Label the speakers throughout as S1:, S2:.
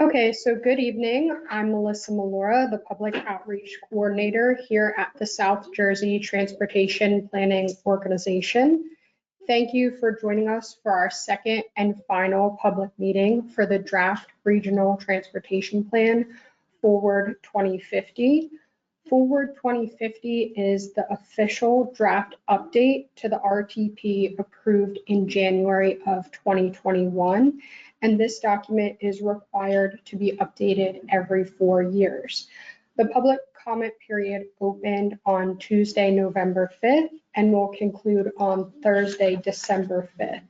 S1: Okay, so good evening. I'm Melissa Malora, the Public Outreach Coordinator here at the South Jersey Transportation Planning Organization. Thank you for joining us for our second and final public meeting for the Draft Regional Transportation Plan Forward 2050. Forward 2050 is the official draft update to the RTP approved in January of 2021. And this document is required to be updated every 4 years. The public comment period opened on Tuesday, November 5th, and will conclude on Thursday, December 5th.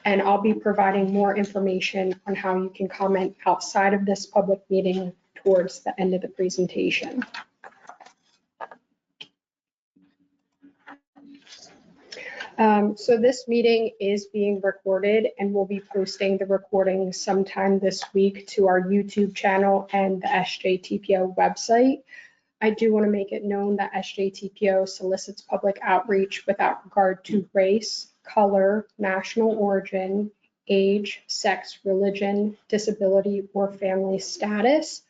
S1: And I'll be providing more information on how you can comment outside of this public meeting towards the end of the presentation. So this meeting is being recorded, and we'll be posting the recording sometime this week to our YouTube channel and the SJTPO website. I do want to make it known that SJTPO solicits public outreach without regard to race, color, national origin, age, sex, religion, disability, or family status.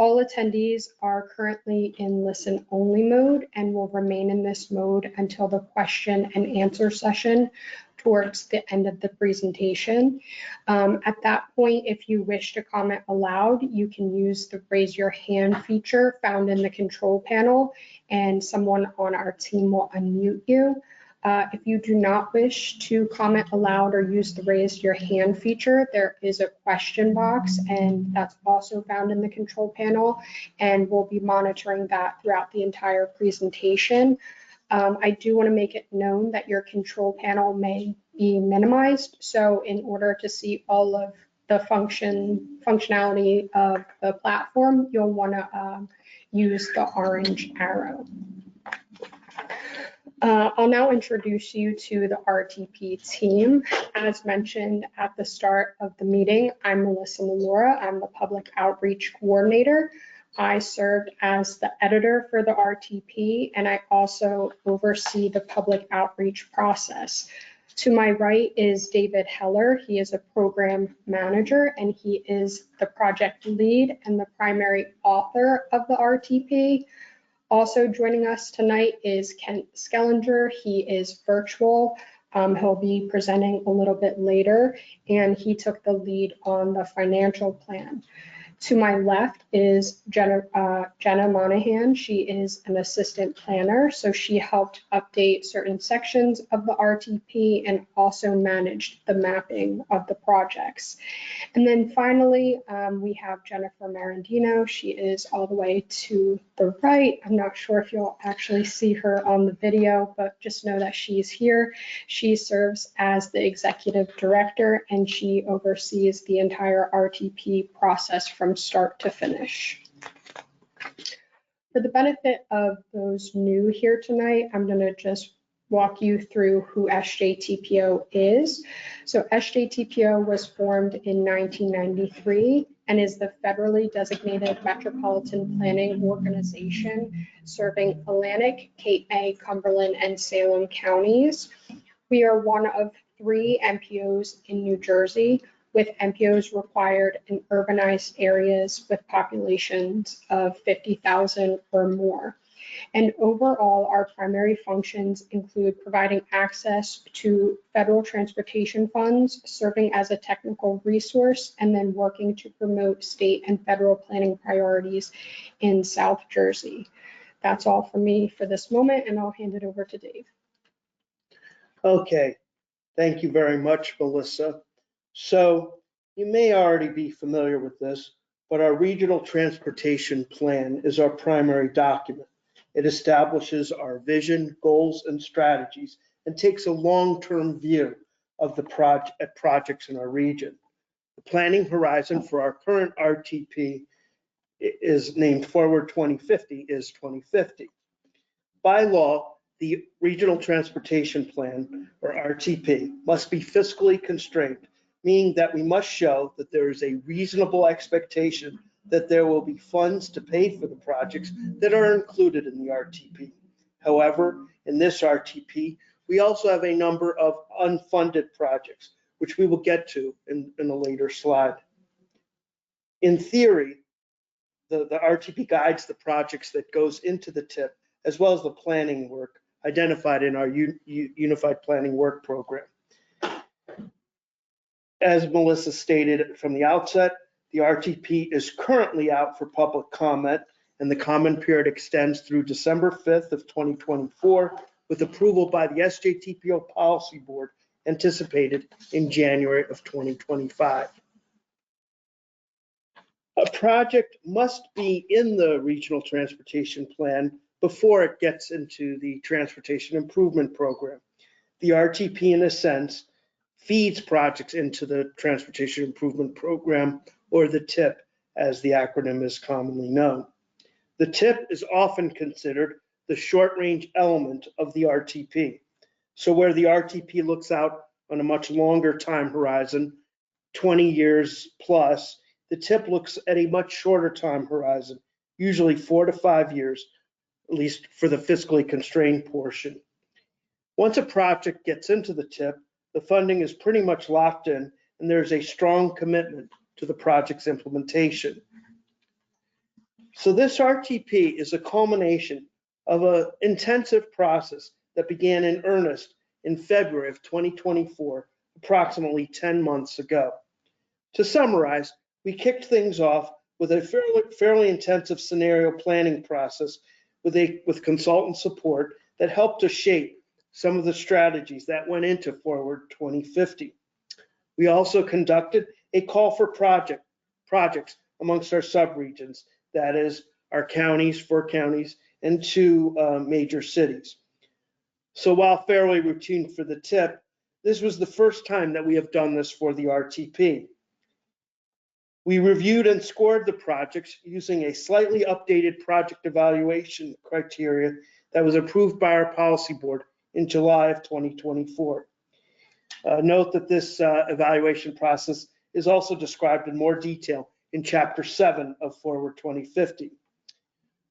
S1: All attendees are currently in listen-only mode and will remain in this mode until the question and answer session towards the end of the presentation. At that point, if you wish to comment aloud, you can use the raise your hand feature found in the control panel, and someone on our team will unmute you. If you do not wish to comment aloud or use the raise your hand feature, there is a question box, and that's also found in the control panel, and we'll be monitoring that throughout the entire presentation. I do want to make it known that your control panel may be minimized, so in order to see all of the functionality of the platform, you'll want to use the orange arrow. I'll now introduce you to the RTP team. As mentioned at the start of the meeting, I'm Melissa Malora. I'm the Public Outreach Coordinator. I served as the editor for the RTP, and I also oversee the public outreach process. To my right is David Heller. He is a program manager, and he is the project lead and the primary author of the RTP. Also joining us tonight is Kent Skellinger. He is virtual. He'll be presenting a little bit later, and he took the lead on the financial plan. To my left is Jenna Monahan. She is an assistant planner, so she helped update certain sections of the RTP and also managed the mapping of the projects. And then finally, we have Jennifer Marandino. She is all the way to the right. I'm not sure if you'll actually see her on the video, but just know that she's here. She serves as the executive director, and she oversees the entire RTP process from start to finish. For the benefit of those new here tonight, I'm going to just walk you through who SJTPO is. So SJTPO was formed in 1993 and is the federally designated metropolitan planning organization serving Atlantic, Cape May, Cumberland, and Salem counties. We are one of 3 MPOs in New Jersey, with MPOs required in urbanized areas with populations of 50,000 or more. And overall, our primary functions include providing access to federal transportation funds, serving as a technical resource, and then working to promote state and federal planning priorities in South Jersey. That's all for me for this moment, and I'll hand it over to Dave.
S2: Okay, thank you very much, Melissa. So you may already be familiar with this, but our regional transportation plan is our primary document. It establishes our vision, goals, and strategies and takes a long-term view of the projects in our region. The planning horizon for our current RTP is named Forward 2050 is 2050. By law, the Regional Transportation Plan, or RTP, must be fiscally constrained, meaning that we must show that there is a reasonable expectation that there will be funds to pay for the projects that are included in the RTP. However, in this RTP, we also have a number of unfunded projects, which we will get to in a later slide. In theory, the RTP guides the projects that goes into the TIP, as well as the planning work identified in our Unified Planning Work Program. As Melissa stated from the outset, the RTP is currently out for public comment, and the comment period extends through December 5th of 2024, with approval by the SJTPO Policy Board anticipated in January of 2025. A project must be in the Regional Transportation Plan before it gets into the Transportation Improvement Program. The RTP, in a sense, feeds projects into the Transportation Improvement Program, or the TIP, as the acronym is commonly known. The TIP is often considered the short-range element of the RTP. So where the RTP looks out on a much longer time horizon, 20 years plus, the TIP looks at a much shorter time horizon, usually 4 to 5 years, at least for the fiscally constrained portion. Once a project gets into the TIP, the funding is pretty much locked in, and there's a strong commitment to the project's implementation. So this RTP is a culmination of an intensive process that began in earnest in February of 2024, approximately 10 months ago. To summarize, we kicked things off with a fairly intensive scenario planning process with consultant support that helped to shape some of the strategies that went into Forward 2050. We also conducted a call for projects amongst our subregions, that is, our counties, 4 counties, and 2 major cities. So while fairly routine for the TIP, this was the first time that we have done this for the RTP. We reviewed and scored the projects using a slightly updated project evaluation criteria that was approved by our policy board in July of 2024. Note that this evaluation process is also described in more detail in Chapter 7 of Forward 2050.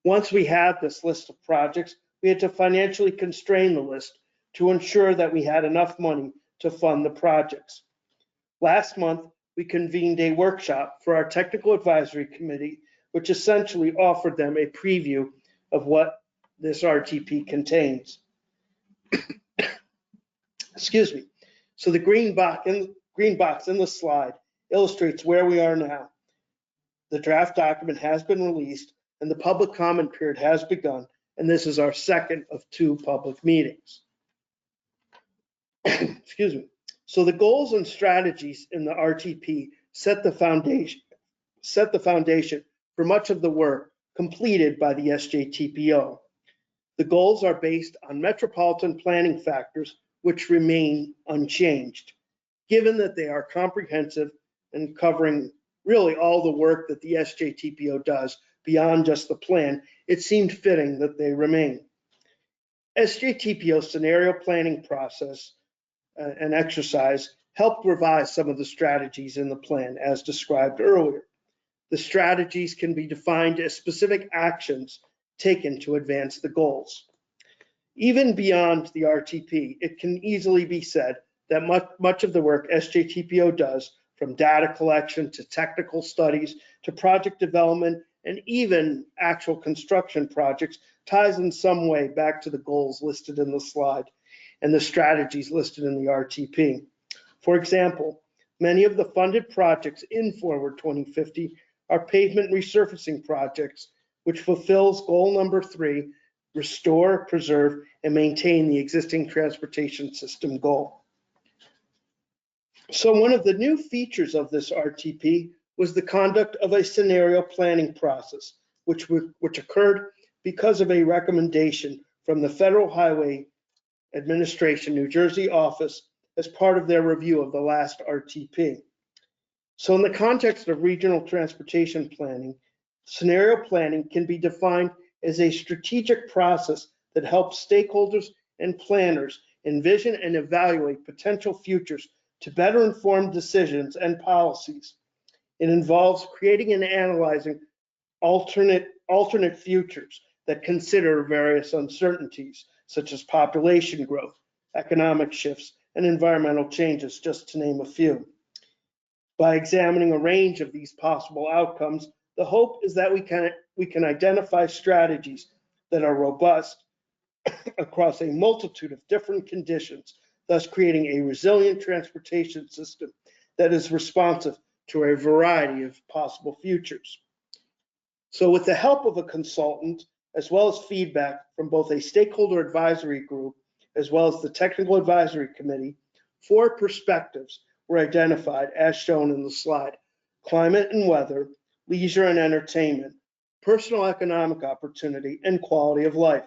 S2: Once we had this list of projects, we had to financially constrain the list to ensure that we had enough money to fund the projects. Last month, we convened a workshop for our technical advisory committee, which essentially offered them a preview of what this RTP contains. Excuse me. So the green box in the slide illustrates where we are now. The draft document has been released and the public comment period has begun, and this is our second of 2 public meetings. Excuse me. So the goals and strategies in the RTP set the foundation for much of the work completed by the SJTPO. The goals are based on metropolitan planning factors, which remain unchanged. Given that they are comprehensive and covering really all the work that the SJTPO does beyond just the plan, it seemed fitting that they remain. SJTPO scenario planning process and exercise helped revise some of the strategies in the plan as described earlier. The strategies can be defined as specific actions taken to advance the goals. Even beyond the RTP, it can easily be said that much of the work SJTPO does, from data collection to technical studies to project development and even actual construction projects, ties in some way back to the goals listed in the slide and the strategies listed in the RTP. For example, many of the funded projects in Forward 2050 are pavement resurfacing projects, which fulfills goal number 3, restore, preserve, and maintain the existing transportation system goal. So one of the new features of this RTP was the conduct of a scenario planning process, which occurred because of a recommendation from the Federal Highway Administration New Jersey office as part of their review of the last RTP. So in the context of regional transportation planning, scenario planning can be defined as a strategic process that helps stakeholders and planners envision and evaluate potential futures to better inform decisions and policies. It involves creating and analyzing alternate futures that consider various uncertainties, such as population growth, economic shifts, and environmental changes, just to name a few. By examining a range of these possible outcomes, the hope is that we can identify strategies that are robust across a multitude of different conditions, thus creating a resilient transportation system that is responsive to a variety of possible futures. So with the help of a consultant, as well as feedback from both a stakeholder advisory group, as well as the technical advisory committee, 4 perspectives were identified as shown in the slide: climate and weather, leisure and entertainment, personal economic opportunity, and quality of life.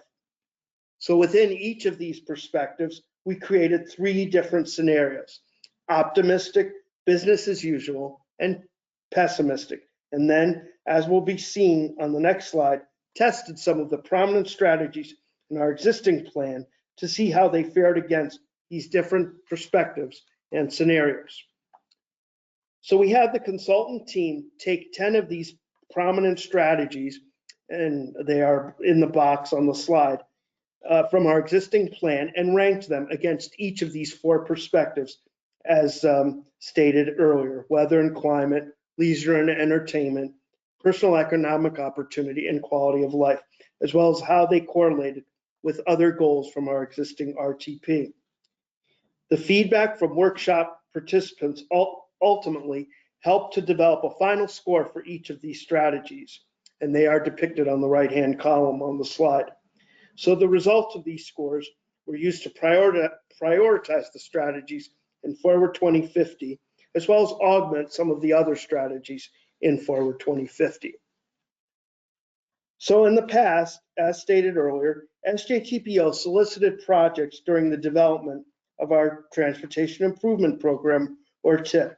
S2: So within each of these perspectives, we created 3 different scenarios: optimistic, business as usual, and pessimistic. And then, as will be seen on the next slide, tested some of the prominent strategies in our existing plan to see how they fared against these different perspectives and scenarios. So we had the consultant team take 10 of these prominent strategies, and they are in the box on the slide, from our existing plan and ranked them against each of these 4 perspectives as stated earlier: weather and climate, leisure and entertainment, personal economic opportunity, and quality of life, as well as how they correlated with other goals from our existing RTP. The feedback from workshop participants ultimately helped to develop a final score for each of these strategies, and they are depicted on the right-hand column on the slide. So the results of these scores were used to prioritize the strategies in Forward 2050, as well as augment some of the other strategies in Forward 2050. So in the past, as stated earlier, SJTPO solicited projects during the development of our Transportation Improvement Program, or TIP.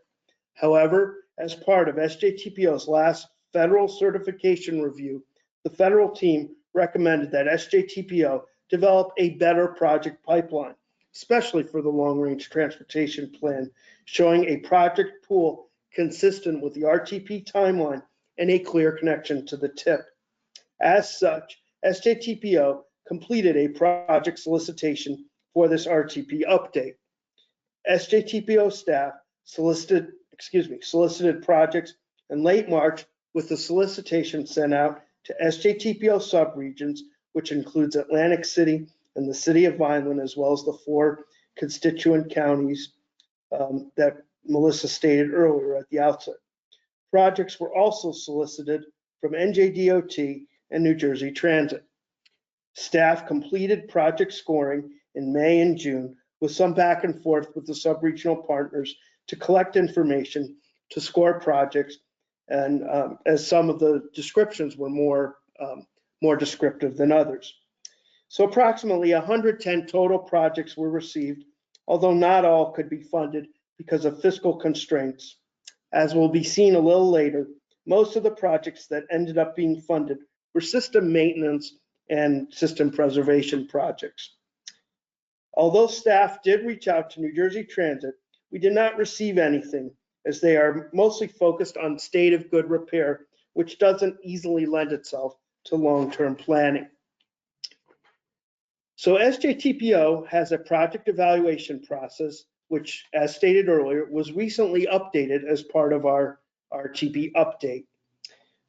S2: However, as part of SJTPO's last federal certification review, the federal team recommended that SJTPO develop a better project pipeline, especially for the long-range transportation plan, showing a project pool consistent with the RTP timeline and a clear connection to the TIP. As such, SJTPO completed a project solicitation for this RTP update. SJTPO staff solicited projects in late March, with the solicitation sent out to SJTPO subregions, which includes Atlantic City and the city of Vineland, as well as the 4 constituent counties that Melissa stated earlier at the outset. Projects were also solicited from NJDOT and New Jersey Transit. Staff completed project scoring in May and June, with some back and forth with the subregional partners to collect information to score projects, and as some of the descriptions were more descriptive than others. So approximately 110 total projects were received, although not all could be funded because of fiscal constraints. As will be seen a little later, most of the projects that ended up being funded were system maintenance and system preservation projects. Although staff did reach out to New Jersey Transit, we did not receive anything, as they are mostly focused on state of good repair, which doesn't easily lend itself to long-term planning. So SJTPO has a project evaluation process, which, as stated earlier, was recently updated as part of our RTP update.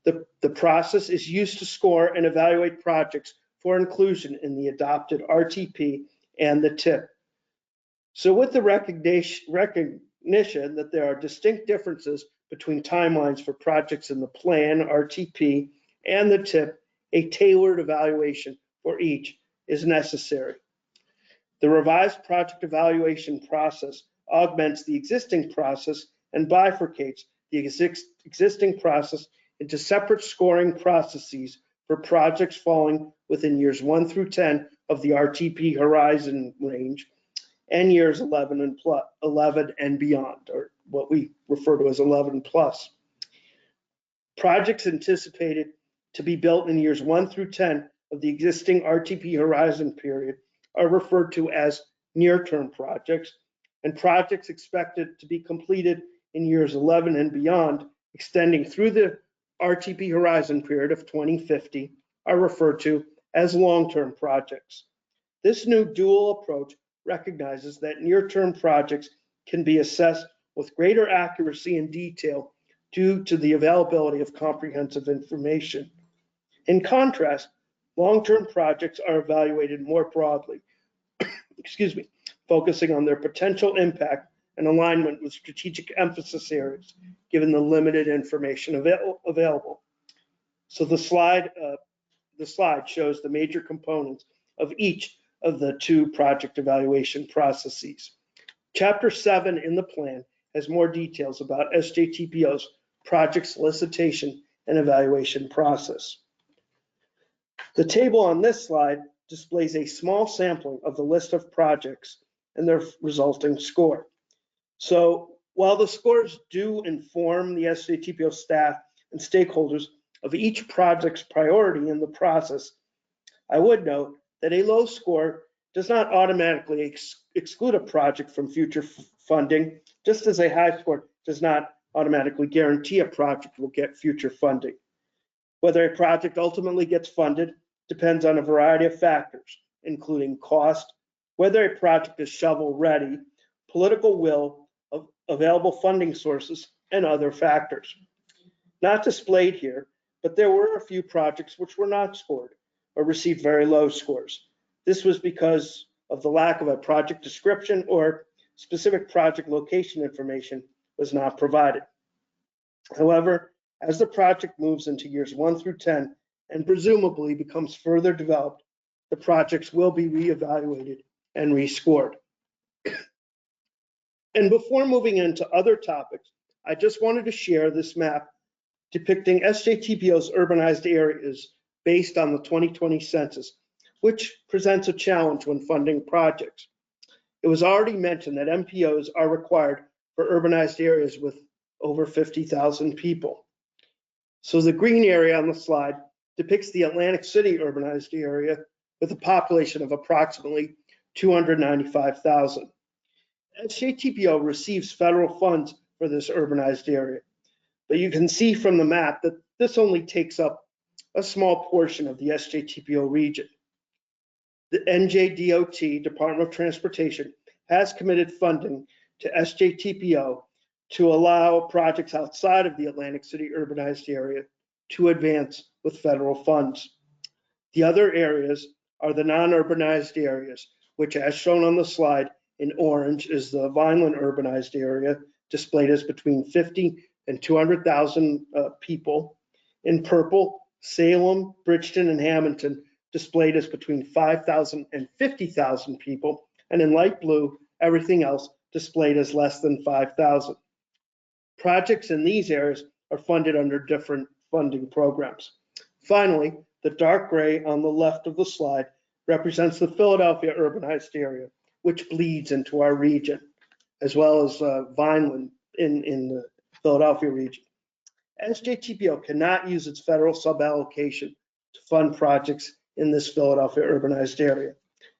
S2: The process is used to score and evaluate projects for inclusion in the adopted RTP and the TIP. So with the recognition that there are distinct differences between timelines for projects in the plan, RTP, and the TIP, a tailored evaluation for each is necessary. The revised project evaluation process augments the existing process and bifurcates the existing process into separate scoring processes for projects falling within years 1 through 10 of the RTP horizon range, and years 11 and beyond, or what we refer to as 11 plus. Projects anticipated to be built in years 1 through 10 of the existing RTP horizon period are referred to as near-term projects, and projects expected to be completed in years 11 and beyond, extending through the RTP horizon period of 2050, are referred to as long-term projects. This new dual approach recognizes that near-term projects can be assessed with greater accuracy and detail due to the availability of comprehensive information. In contrast, long-term projects are evaluated more broadly, focusing on their potential impact and alignment with strategic emphasis areas, given the limited information available. So the slide shows the major components of each of the two project evaluation processes. Chapter 7 in the plan has more details about SJTPO's project solicitation and evaluation process. The table on this slide displays a small sampling of the list of projects and their resulting score. So while the scores do inform the SJTPO staff and stakeholders of each project's priority in the process, I would note that a low score does not automatically exclude a project from future funding, just as a high score does not automatically guarantee a project will get future funding. Whether a project ultimately gets funded depends on a variety of factors, including cost, whether a project is shovel-ready, political will, available funding sources, and other factors. Not displayed here, but there were a few projects which were not scored or received very low scores. This was because of the lack of a project description or specific project location information was not provided. However, as the project moves into years 1 through 10 and presumably becomes further developed, the projects will be reevaluated and rescored. And before moving into other topics, I just wanted to share this map depicting SJTPO's urbanized areas based on the 2020 census, which presents a challenge when funding projects. It was already mentioned that MPOs are required for urbanized areas with over 50,000 people. So the green area on the slide depicts the Atlantic City urbanized area with a population of approximately 295,000. SJTPO receives federal funds for this urbanized area, but you can see from the map that this only takes up a small portion of the SJTPO region. The NJDOT, Department of Transportation, has committed funding to SJTPO to allow projects outside of the Atlantic City urbanized area to advance with federal funds. The other areas are the non-urbanized areas, which, as shown on the slide in orange, is the Vineland urbanized area, displayed as between 50 and 200,000 people. In purple, Salem, Bridgeton, and Hamilton, displayed as between 5,000 and 50,000 people. And in light blue, everything else displayed as less than 5,000. Projects in these areas are funded under different funding programs. Finally, the dark gray on the left of the slide represents the Philadelphia urbanized area, which bleeds into our region, as well as Vineland in the Philadelphia region. SJTPO cannot use its federal suballocation to fund projects in this Philadelphia urbanized area.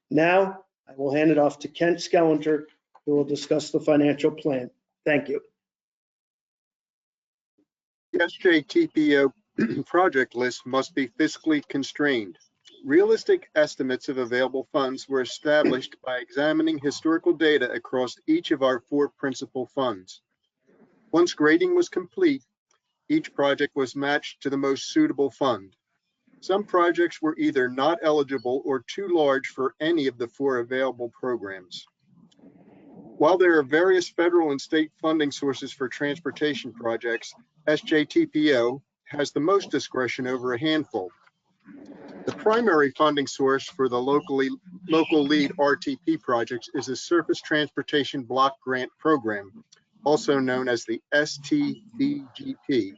S2: Now, I will hand it off to Kent Skellinger, who will discuss the financial plan. Thank you.
S3: The SJTPO project list must be fiscally constrained. Realistic estimates of available funds were established by examining historical data across each of our 4 principal funds. Once grading was complete, each project was matched to the most suitable fund. Some projects were either not eligible or too large for any of the 4 available programs. While there are various federal and state funding sources for transportation projects, SJTPO has the most discretion over a handful. The primary funding source for the local lead RTP projects is the Surface Transportation Block Grant Program, also known as the STBGP,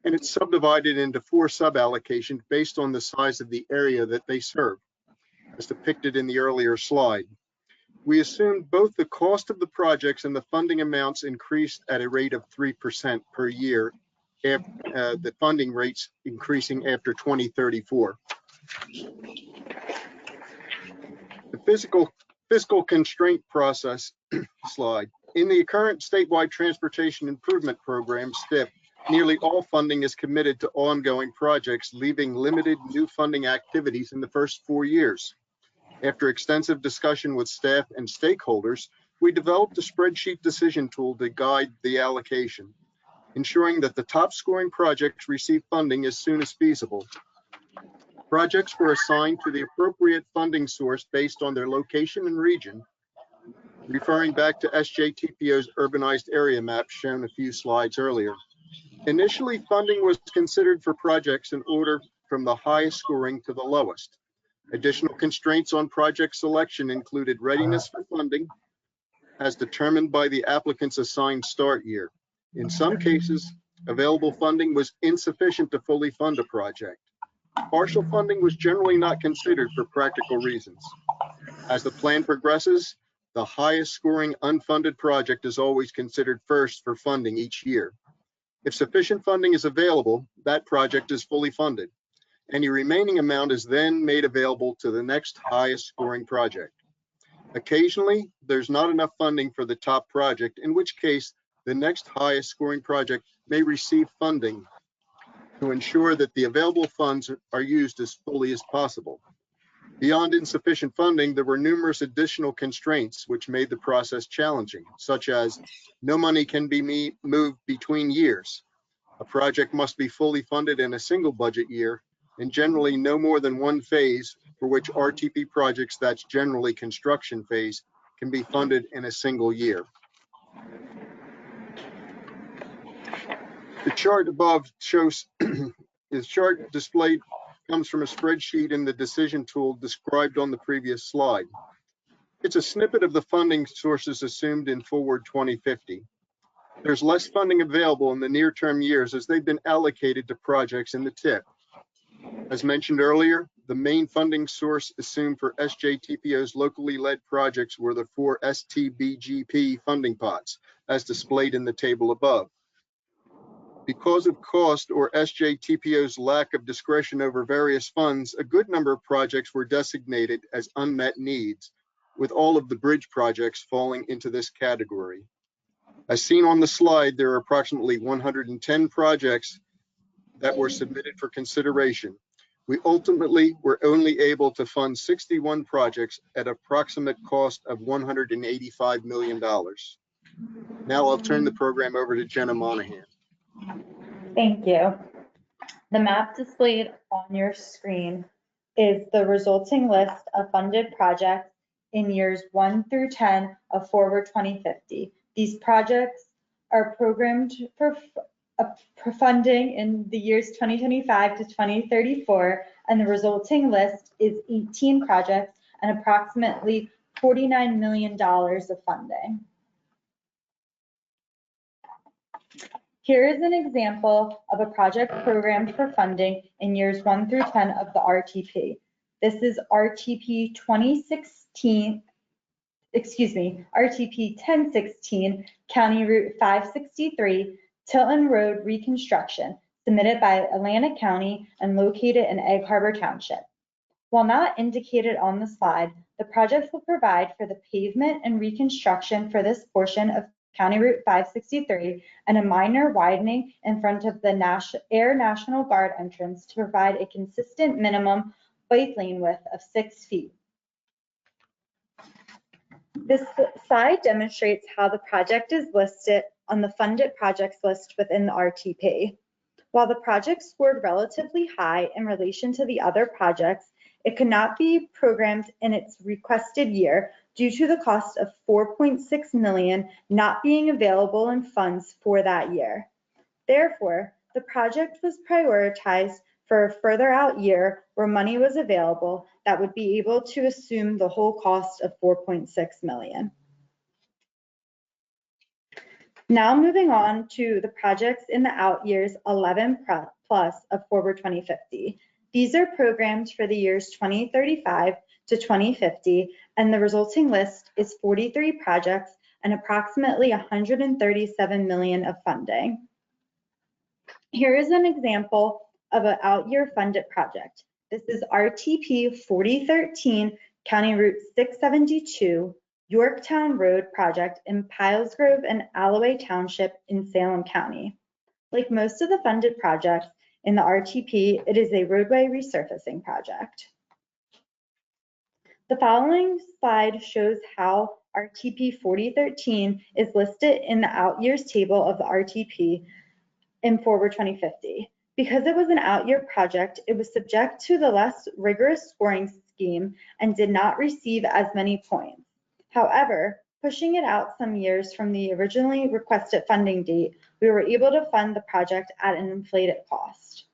S3: and it's subdivided into 4 sub-allocations based on the size of the area that they serve, as depicted in the earlier slide. We assumed both the cost of the projects and the funding amounts increased at a rate of 3% per year, the funding rates increasing after 2034. The fiscal constraint process slide. In the current statewide transportation improvement program, STIP, nearly all funding is committed to ongoing projects, leaving limited new funding activities in the first 4 years. After extensive discussion with staff and stakeholders, we developed a spreadsheet decision tool to guide the allocation, ensuring that the top scoring projects receive funding as soon as feasible. Projects were assigned to the appropriate funding source based on their location and region, referring back to SJTPO's urbanized area map shown a few slides earlier. Initially, funding was considered for projects in order from the highest scoring to the lowest. Additional constraints on project selection included readiness for funding, as determined by the applicant's assigned start year. In some cases, available funding was insufficient to fully fund a project. Partial funding was generally not considered for practical reasons. As the plan progresses, the highest scoring unfunded project is always considered first for funding each year. If sufficient funding is available, that project is fully funded. Any remaining amount is then made available to the next highest scoring project. Occasionally, there's not enough funding for the top project, in which case the next highest scoring project may receive funding to ensure that the available funds are used as fully as possible. Beyond insufficient funding, there were numerous additional constraints which made the process challenging, such as no money can be moved between years. A project must be fully funded in a single budget year, and generally no more than one phase, for which RTP projects that's generally construction phase can be funded in a single year. The chart above shows, the chart displayed comes from a spreadsheet in the decision tool described on the previous slide. It's a snippet of the funding sources assumed in Forward 2050. There's less funding available in the near-term years as they've been allocated to projects in the TIP. As mentioned earlier, the main funding source assumed for SJTPO's locally led projects were the 4 STBGP funding pots, as displayed in the table above. Because of cost or SJTPO's lack of discretion over various funds, a good number of projects were designated as unmet needs, with all of the bridge projects falling into this category. As seen on the slide, there are approximately 110 projects that were submitted for consideration. We ultimately were only able to fund 61 projects at approximate cost of $185 million. Now I'll turn the program over to Jenna Monahan.
S4: Thank you. The map displayed on your screen is the resulting list of funded projects in years 1 through 10 of Forward 2050. These projects are programmed for funding in the years 2025 to 2034, and the resulting list is 18 projects and approximately $49 million of funding. Here is an example of a project programmed for funding in years 1 through 10 of the RTP. This is RTP 1016, County Route 563, Tilton Road reconstruction, submitted by Atlantic County and located in Egg Harbor Township. While not indicated on the slide, the project will provide for the pavement and reconstruction for this portion of County Route 563 and a minor widening in front of the Air National Guard entrance to provide a consistent minimum bike lane width of 6 feet. This slide demonstrates how the project is listed on the funded projects list within the RTP. While the project scored relatively high in relation to the other projects, it could not be programmed in its requested year due to the cost of $4.6 million not being available in funds for that year. Therefore, the project was prioritized for a further out year where money was available that would be able to assume the whole cost of $4.6 million. Now moving on to the projects in the out years 11 plus of Forward 2050. These are programmed for the years 2035 to 2050, and the resulting list is 43 projects and approximately $137 million of funding. Here is an example of an out-year funded project. This is RTP 4013, County Route 672, Yorktown Road project in Pilesgrove and Alloway Township in Salem County. Like most of the funded projects in the RTP, it is a roadway resurfacing project. The following slide shows how RTP 4013, is listed in the out years table of the RTP in Forward 2050. Because it was an out-year project, it was subject to the less rigorous scoring scheme and did not receive as many points. However, pushing it out some years from the originally requested funding date, we were able to fund the project at an inflated cost.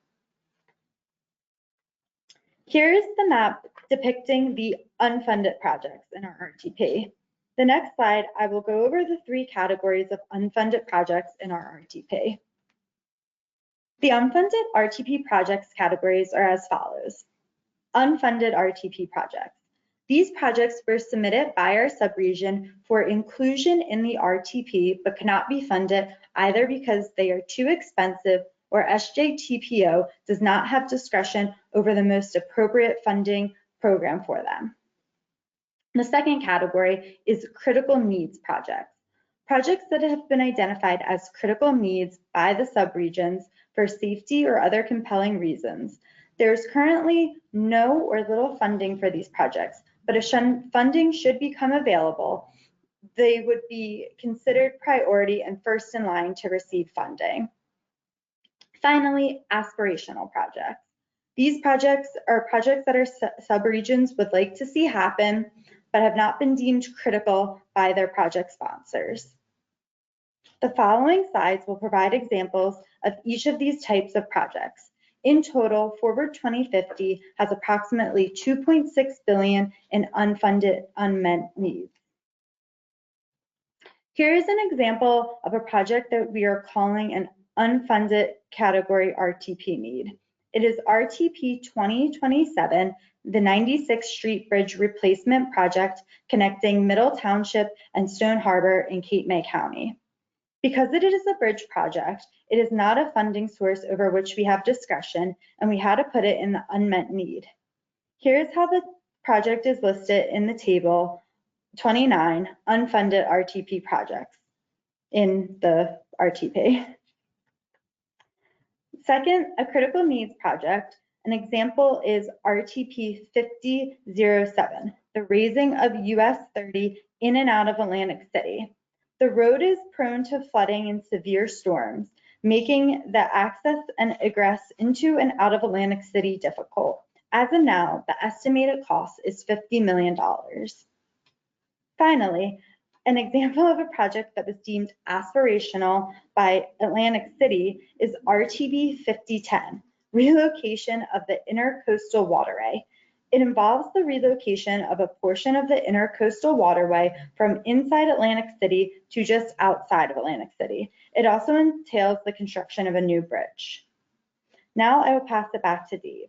S4: Here is the map depicting the unfunded projects in our RTP. The next slide, I will go over the 3 categories of unfunded projects in our RTP. The unfunded RTP projects categories are as follows. Unfunded RTP projects. These projects were submitted by our subregion for inclusion in the RTP but cannot be funded either because they are too expensive or SJTPO does not have discretion over the most appropriate funding program for them. The second category is critical needs projects. Projects that have been identified as critical needs by the subregions for safety or other compelling reasons. There is currently no or little funding for these projects, but if funding should become available, they would be considered priority and first in line to receive funding. Finally, aspirational projects. These projects are projects that our subregions would like to see happen, but have not been deemed critical by their project sponsors. The following slides will provide examples of each of these types of projects. In total, Forward 2050 has approximately $2.6 billion in unfunded unmet needs. Here is an example of a project that we are calling an unfunded category RTP need. It is RTP 2027, the 96th Street Bridge Replacement Project connecting Middle Township and Stone Harbor in Cape May County. Because it is a bridge project, it is not a funding source over which we have discretion, and we had to put it in the unmet need. Here's how the project is listed in the table 29 unfunded RTP projects in the RTP. Second, a critical needs project. An example is RTP 5007, the raising of US 30 in and out of Atlantic City. The road is prone to flooding and severe storms, making the access and egress into and out of Atlantic City difficult. As of now, the estimated cost is $50 million. Finally, an example of a project that was deemed aspirational by Atlantic City is RTP 5010, relocation of the Intercoastal Waterway. It involves the relocation of a portion of the Intercoastal Waterway from inside Atlantic City to just outside of Atlantic City. It also entails the construction of a new bridge. Now I will pass it back to Dave.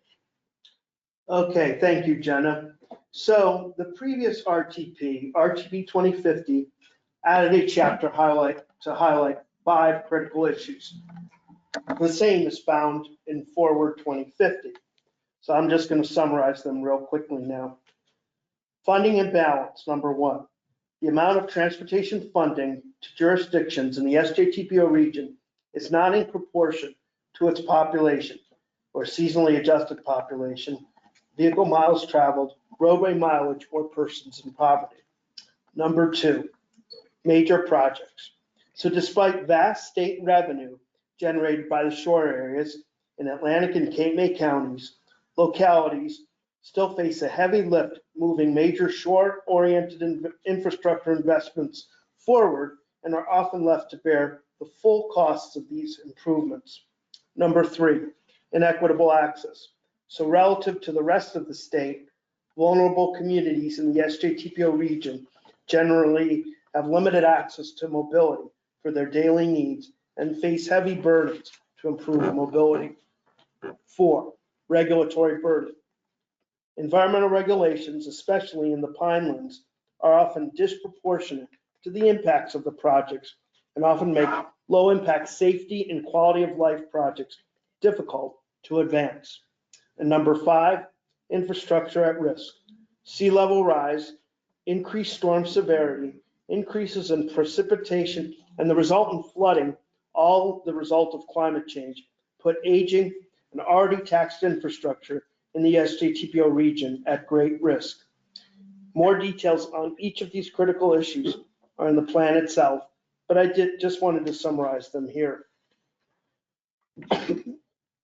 S2: Okay, thank you, Jenna. So the previous RTP, RTP 2050, added a chapter to highlight 5 critical issues. The same is found in Forward 2050. So I'm just going to summarize them real quickly now. Funding imbalance, number 1. The amount of transportation funding to jurisdictions in the SJTPO region is not in proportion to its population or seasonally adjusted population, vehicle miles traveled, roadway mileage, or persons in poverty. Number 2, major projects. So despite vast state revenue generated by the shore areas in Atlantic and Cape May counties, localities still face a heavy lift moving major shore-oriented infrastructure investments forward and are often left to bear the full costs of these improvements. Number 3, inequitable access. So relative to the rest of the state, vulnerable communities in the SJTPO region generally have limited access to mobility for their daily needs and face heavy burdens to improve mobility. 4, regulatory burden. Environmental regulations, especially in the Pinelands, are often disproportionate to the impacts of the projects and often make low-impact safety and quality of life projects difficult to advance. And number 5, infrastructure at risk. Sea level rise, increased storm severity, increases in precipitation, and the resultant flooding, all the result of climate change, put aging and already taxed infrastructure in the SJTPO region at great risk. More details on each of these critical issues are in the plan itself, but I just wanted to summarize them here.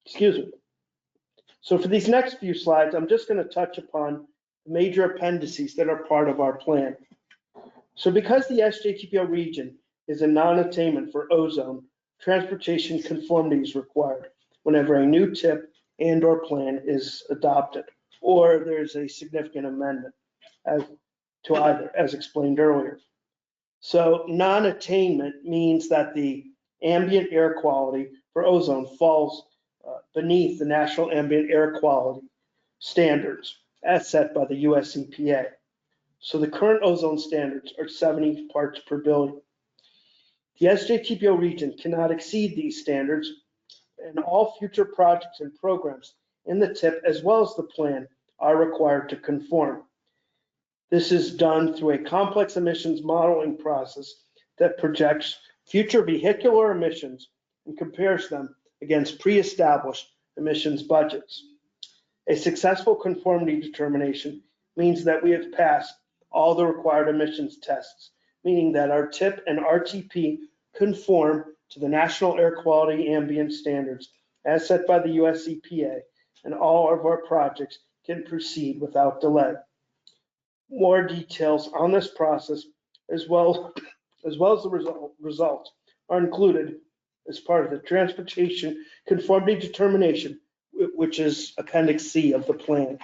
S2: Excuse me. So for these next few slides, I'm just going to touch upon the major appendices that are part of our plan. So because the SJTPO region is a non-attainment for ozone, transportation conformity is required whenever a new tip and/or plan is adopted, or there's a significant amendment to either, as explained earlier. So non-attainment means that the ambient air quality for ozone falls beneath the national ambient air quality standards as set by the US EPA. So the current ozone standards are 70 parts per billion. The SJTPO region cannot exceed these standards, and all future projects and programs in the tip as well as the plan are required to conform. This is done through a complex emissions modeling process that projects future vehicular emissions and compares them against pre-established emissions budgets. A successful conformity determination means that we have passed all the required emissions tests, meaning that our TIP and RTP conform to the National Air Quality Ambient Standards as set by the US EPA, and all of our projects can proceed without delay. More details on this process, as well as the results, are included as part of the Transportation Conformity Determination, which is Appendix C of the plan.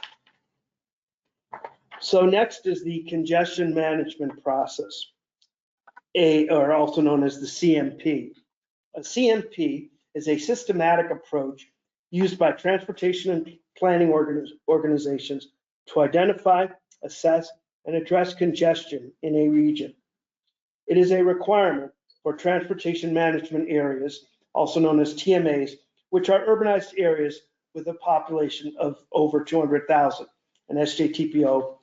S2: So next is the congestion management process, or also known as the CMP. A CMP is a systematic approach used by transportation and planning organizations to identify, assess, and address congestion in a region. It is a requirement for transportation management areas, also known as TMAs, which are urbanized areas with a population of over 200,000, and SJTPO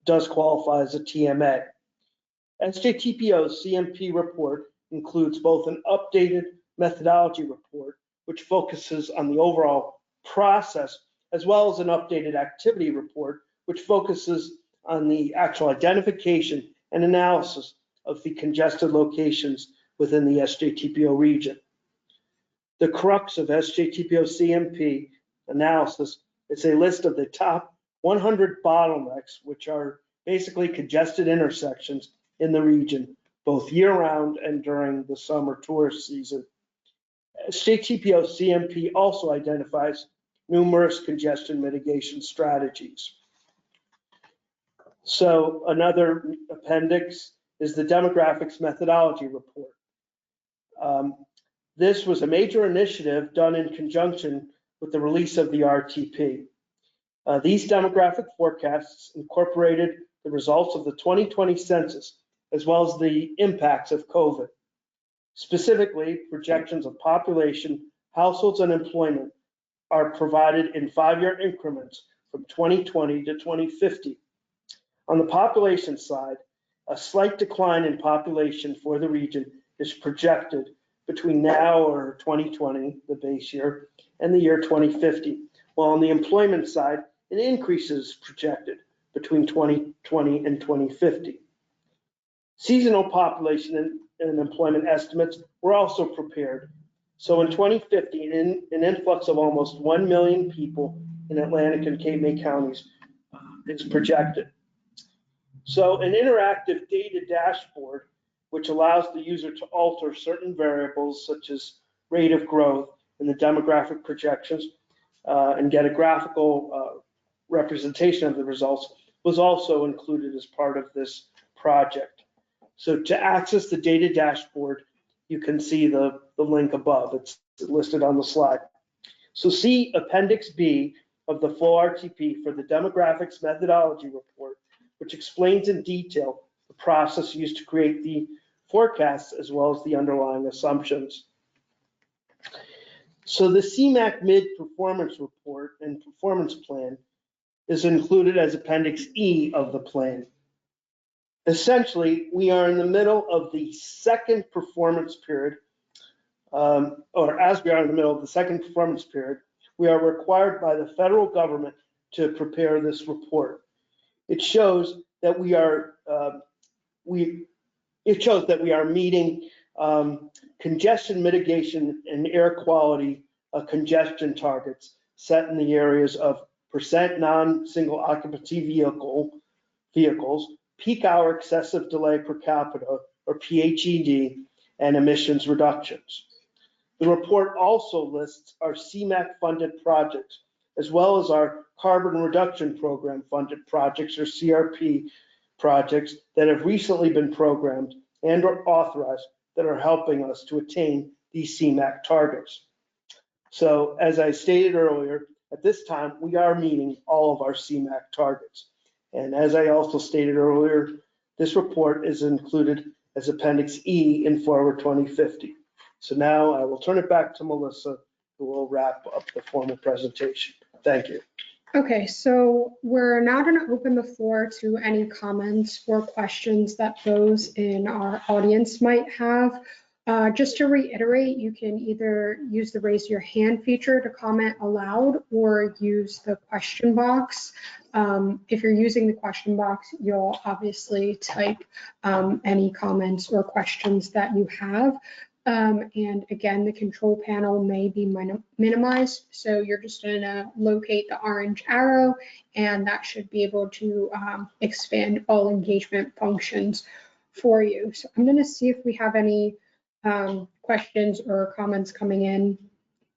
S2: does qualify as a TMA. SJTPO's CMP report includes both an updated methodology report, which focuses on the overall process, as well as an updated activity report, which focuses on the actual identification and analysis of the congested locations within the SJTPO region. The crux of SJTPO CMP analysis is a list of the top 100 bottlenecks, which are basically congested intersections in the region, both year-round and during the summer tourist season. SJTPO CMP also identifies numerous congestion mitigation strategies. So another appendix is the demographics methodology report. This was a major initiative done in conjunction with the release of the RTP. These demographic forecasts incorporated the results of the 2020 census, as well as the impacts of COVID. Specifically, projections of population, households, and employment are provided in 5-year increments from 2020 to 2050. On the population side, a slight decline in population for the region is projected between now or 2020, the base year, and the year 2050, while on the employment side, an increase is projected between 2020 and 2050. Seasonal population and employment estimates were also prepared. So in 2050, an influx of almost 1 million people in Atlantic and Cape May counties is projected. So an interactive data dashboard, which allows the user to alter certain variables such as rate of growth in the demographic projections and get a graphical representation of the results, was also included as part of this project. So to access the data dashboard, you can see the link above. It's listed on the slide. So see Appendix B of the full RTP for the demographics methodology report, which explains in detail the process used to create the forecasts as well as the underlying assumptions. So the CMAQ mid-performance report and performance plan is included as Appendix E of the plan. Essentially, we are in the middle of the second performance period, or as we are in the middle of the second performance period, we are required by the federal government to prepare this report. It shows that we are, it shows that we are meeting congestion mitigation and air quality congestion targets set in the areas of percent non-single occupancy vehicles, peak hour excessive delay per capita, or PHED, and emissions reductions. The report also lists our CMAQ-funded projects, as well as our Carbon Reduction Program funded projects, or CRP projects, that have recently been programmed and or authorized that are helping us to attain these CMAQ targets. So as I stated earlier, at this time, we are meeting all of our CMAQ targets. And as I also stated earlier, this report is included as Appendix E in Forward 2050. So now I will turn it back to Melissa, who will wrap up the formal presentation. Thank you.
S1: Okay, so we're now going to open the floor to any comments or questions that those in our audience might have. Just to reiterate, you can either use the raise your hand feature to comment aloud or use the question box. If you're using the question box, you'll obviously type any comments or questions that you have. And again, the control panel may be minimized. So you're just going to locate the orange arrow, and that should be able to expand all engagement functions for you. So I'm going to see if we have any questions or comments coming in.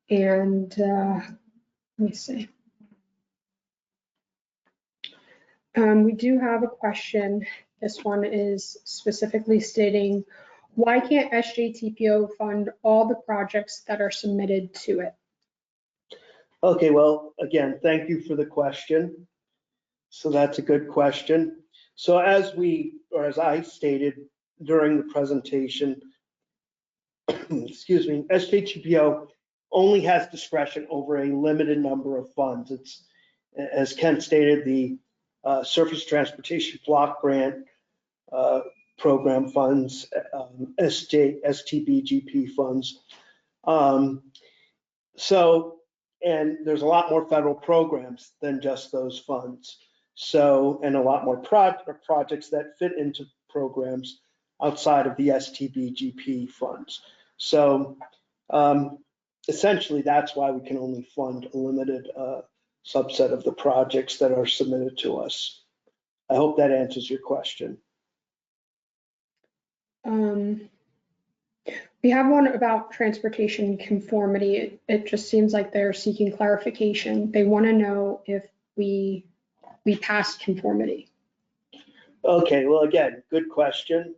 S1: And let me see. We do have a question. This one is specifically stating, why can't SJTPO fund all the projects that are submitted to it?
S2: Okay, well, again, thank you for the question. So that's a good question. So as I stated during the presentation, excuse me, SJTPO only has discretion over a limited number of funds. It's, as Ken stated, the Surface Transportation Block Grant program funds, STBGP funds. So, and there's a lot more federal programs than just those funds. So, and a lot more projects that fit into programs outside of the STBGP funds. So essentially that's why we can only fund a limited subset of the projects that are submitted to us. I hope that answers your question.
S1: We have one about transportation conformity. It just seems like they're seeking clarification. They want to know if we passed conformity.
S2: Okay, well, again, good question.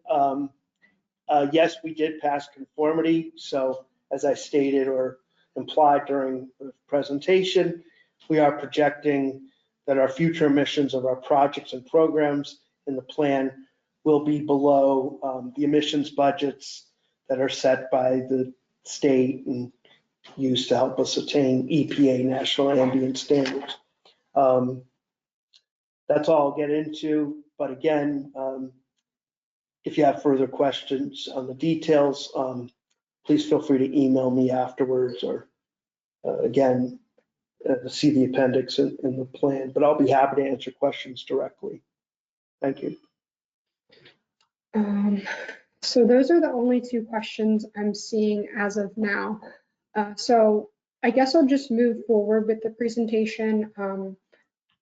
S2: Yes, we did pass conformity. So as I stated or implied during the presentation, we are projecting that our future emissions of our projects and programs in the plan will be below the emissions budgets that are set by the state and used to help us attain EPA national ambient standards. That's all I'll get into. But again, if you have further questions on the details, please feel free to email me afterwards or again, see the appendix in the plan. But I'll be happy to answer questions directly. Thank you.
S1: So those are the only two questions I'm seeing as of now. So I guess I'll just move forward with the presentation,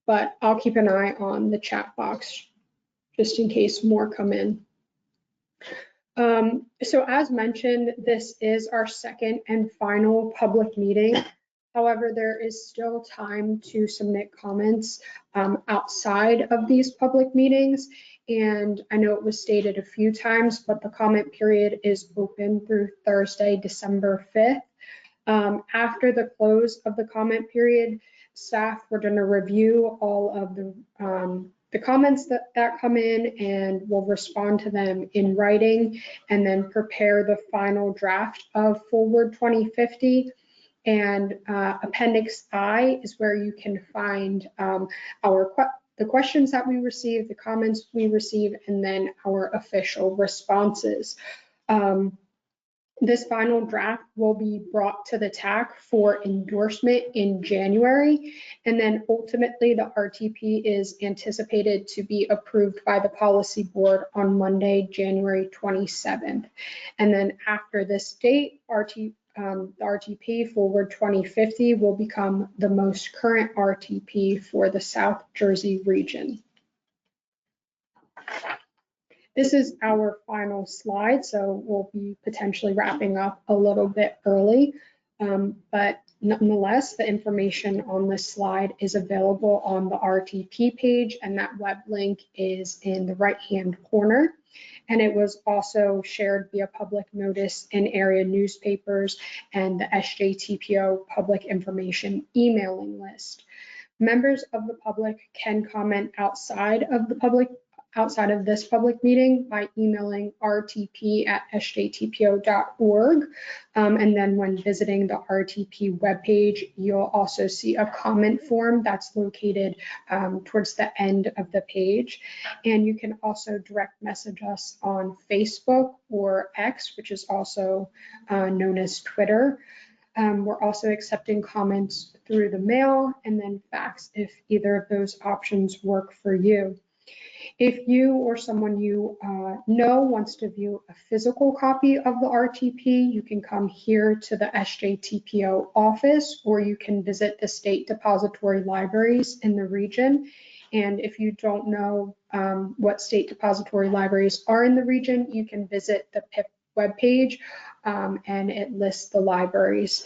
S1: but I'll keep an eye on the chat box just in case more come in. So as mentioned, this is our second and final public meeting. However, there is still time to submit comments outside of these public meetings. And I know it was stated a few times, but the comment period is open through Thursday, December 5th. After the close of the comment period, staff were going to review all of the comments that come in and will respond to them in writing and then prepare the final draft of Forward 2050. And Appendix I is where you can find the questions that we receive, the comments we receive, and then our official responses. This final draft will be brought to the TAC for endorsement in January, and then ultimately the RTP is anticipated to be approved by the policy board on Monday, January 27th. And then after this date, the RTP Forward 2050 will become the most current RTP for the South Jersey region. This is our final slide, so we'll be potentially wrapping up a little bit early, but nonetheless, the information on this slide is available on the RTP page, and that web link is in the right-hand corner. And it was also shared via public notice in area newspapers and the SJTPO public information emailing list. Members of the public can comment outside of this public meeting by emailing rtp@sjtpo.org. And then when visiting the RTP webpage, you'll also see a comment form that's located towards the end of the page. And you can also direct message us on Facebook or X, which is also known as Twitter. We're also accepting comments through the mail and then fax if either of those options work for you. If you or someone you know wants to view a physical copy of the RTP, you can come here to the SJTPO office, or you can visit the state depository libraries in the region. And if you don't know what state depository libraries are in the region, you can visit the PIP webpage, and it lists the libraries.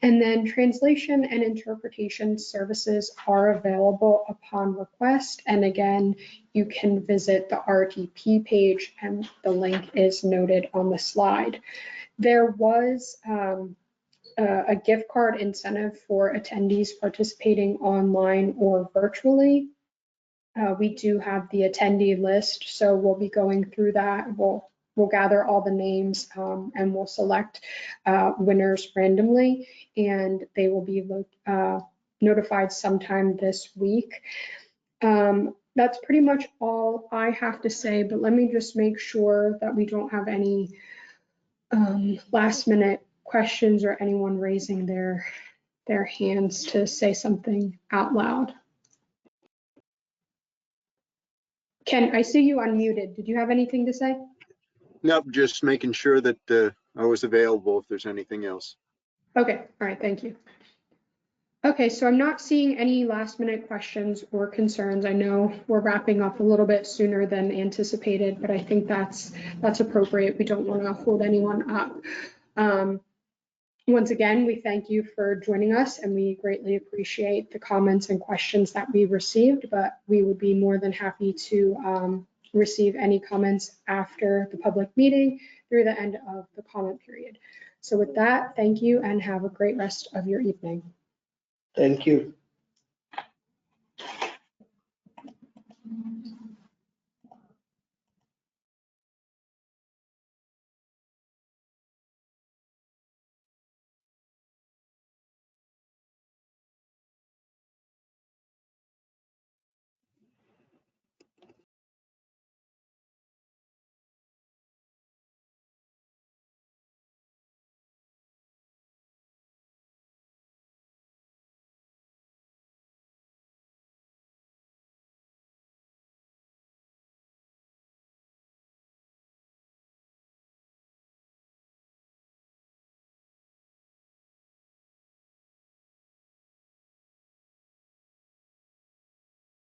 S1: And then translation and interpretation services are available upon request. And again, you can visit the RTP page, and the link is noted on the slide. There was a gift card incentive for attendees participating online or virtually. We do have the attendee list, so we'll be going through that. We'll gather all the names and we'll select winners randomly, and they will be notified sometime this week. That's pretty much all I have to say, but let me just make sure that we don't have any last minute questions or anyone raising their hands to say something out loud. Ken, I see you unmuted. Did you have anything to say?
S3: Nope, just making sure that I was available if there's anything else.
S1: Okay, all right, thank you. Okay, so I'm not seeing any last minute questions or concerns. I know we're wrapping up a little bit sooner than anticipated, but I think that's appropriate. We don't want to hold anyone up. Once again, we thank you for joining us, and we greatly appreciate the comments and questions that we received, but we would be more than happy to receive any comments after the public meeting through the end of the comment period. So with that, thank you and have a great rest of your evening.
S2: Thank you.